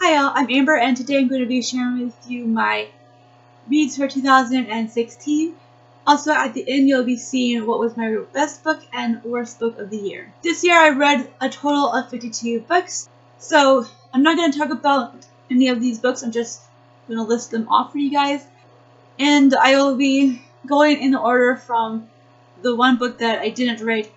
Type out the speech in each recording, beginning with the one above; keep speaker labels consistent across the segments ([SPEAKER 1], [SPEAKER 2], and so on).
[SPEAKER 1] Hi all, I'm Amber and today I'm going to be sharing with you my reads for 2016. Also at the end you'll be seeing what was my best book and worst book of the year. This year I read a total of 52 books, so I'm not going to talk about any of these books, I'm just going to list them off for you guys. And I will be going in the order from the one book that I didn't rate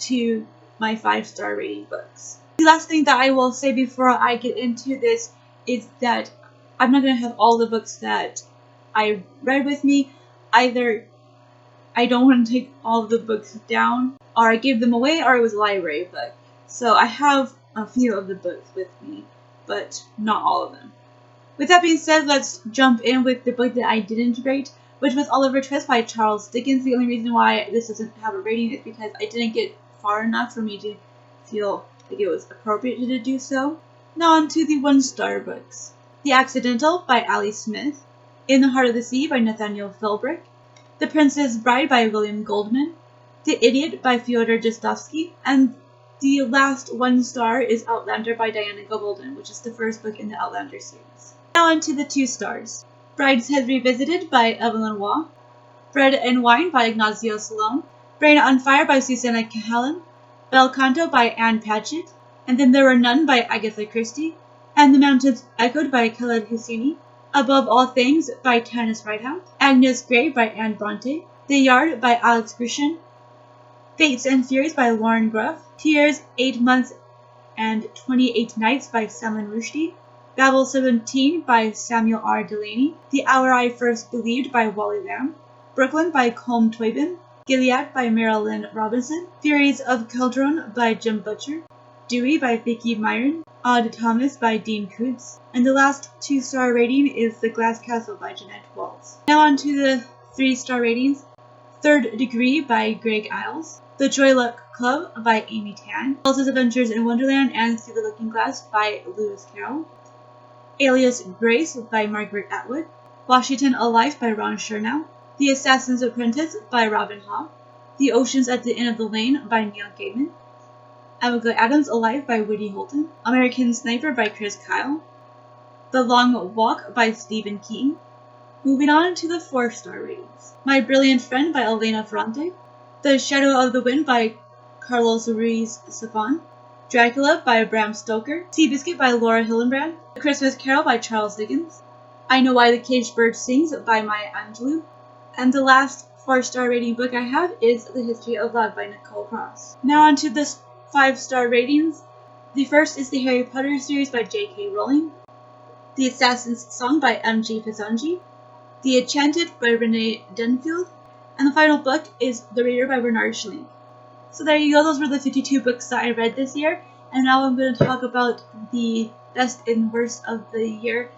[SPEAKER 1] to my 5-star rating books. The last thing that I will say before I get into this is that I'm not going to have all the books that I read with me. Either I don't want to take all of the books down, or I gave them away, or it was a library book. So I have a few of the books with me, but not all of them. With that being said, let's jump in with the book that I didn't rate, which was Oliver Twist by Charles Dickens. The only reason why this doesn't have a rating is because I didn't get far enough for me to feel like it was appropriate to do so. Now on to the 1-star books. The Accidental by Ali Smith, In the Heart of the Sea by Nathaniel Philbrick, The Princess Bride by William Goldman, The Idiot by Fyodor Dostoevsky, and the last 1-star is Outlander by Diana Gabaldon, which is the first book in the Outlander series. Now on to the 2 stars. Brideshead Revisited by Evelyn Waugh, Bread and Wine by Ignacio Salom, Brain on Fire by Susanna Cahalan, Bel Canto by Anne Patchett, And Then There Were None by Agatha Christie, And the Mountains Echoed by Khaled Hosseini, Above All Things by Tanis Rideout, Agnes Grey by Anne Bronte, The Yard by Alex Grushin, Fates and Furies by Lauren Gruff, Tears, 8 Months and 28 Nights by Salman Rushdie, Babel 17 by Samuel R. Delaney, The Hour I First Believed by Wally Lamb, Brooklyn by Colm Toibin, Gilead by Marilyn Robinson, Furies of Keldron by Jim Butcher, Dewey by Vicki Myron, Odd Thomas by Dean Koontz, and the last 2-star rating is The Glass Castle by Jeanette Waltz. Now on to the 3-star ratings. Third Degree by Greg Iles, The Joy Luck Club by Amy Tan, Alice's Adventures in Wonderland and Through the Looking Glass by Lewis Carroll, Alias Grace by Margaret Atwood, Washington Alive by Ron Chernow, The Assassin's Apprentice by Robin Hobb, The Oceans at the End of the Lane by Neil Gaiman, Abigail Adams Alive by Woody Holton, American Sniper by Chris Kyle, The Long Walk by Stephen King. Moving on to the 4-star ratings. My Brilliant Friend by Elena Ferrante, The Shadow of the Wind by Carlos Ruiz Zafón, Dracula by Bram Stoker, Seabiscuit by Laura Hillenbrand, The Christmas Carol by Charles Dickens, I Know Why the Caged Bird Sings by Maya Angelou, and the last 4-star rating book I have is The History of Love by Nicole Cross. Now on to the 5-star ratings. The first is the Harry Potter series by J.K. Rowling, The Assassin's Song by M.G. Pizanji, The Enchanted by Renee Denfield, and the final book is The Reader by Bernard Schlink. So there you go, those were the 52 books that I read this year, and now I'm going to talk about the best and worst of the year.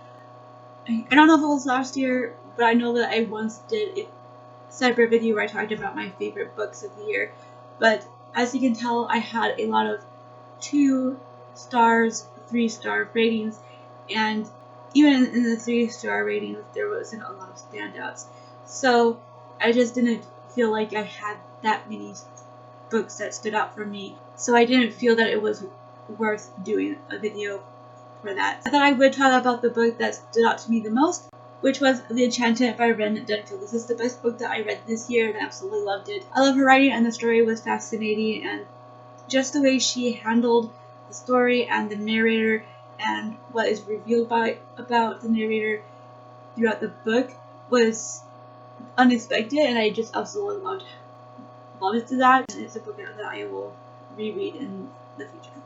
[SPEAKER 1] I don't know if it was last year, but I know that I once did a separate video where I talked about my favorite books of the year, but as you can tell, I had a lot of 2 stars, 3-star ratings, and even in the 3-star ratings, there wasn't a lot of standouts. So I just didn't feel like I had that many books that stood out for me. So I didn't feel that it was worth doing a video for that. I thought I would talk about the book that stood out to me the most, which was The Enchanted by Ren Denfield. This is the best book that I read this year and I absolutely loved it. I love her writing and the story was fascinating, and just the way she handled the story and the narrator and what is revealed about the narrator throughout the book was unexpected, and I just absolutely loved that. And it's a book that I will reread in the future.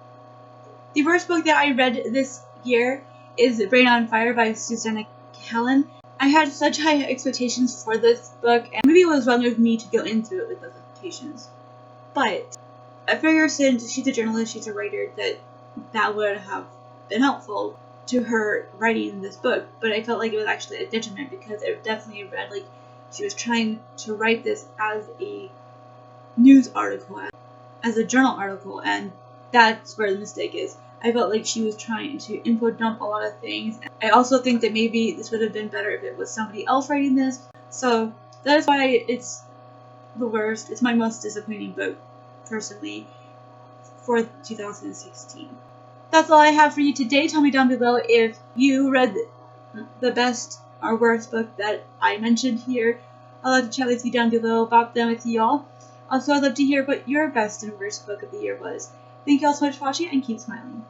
[SPEAKER 1] The worst book that I read this year is Brain on Fire by Susanna Cahalan. I had such high expectations for this book, and maybe it was wrong of me to go into it with those expectations. But I figure since she's a journalist, she's a writer, that would have been helpful to her writing this book. But I felt like it was actually a detriment because it definitely read like she was trying to write this as a news article, as a journal article, and that's where the mistake is. I felt like she was trying to info dump a lot of things. I also think that maybe this would have been better if it was somebody else writing this. So that is why it's the worst. It's my most disappointing book, personally, for 2016. that's all I have for you today. Tell me down below if you read the best or worst book that I mentioned here. I'd love to chat with you down below about them with y'all. Also, I'd love to hear what your best and worst book of the year was. Thank you all so much for watching and keep smiling.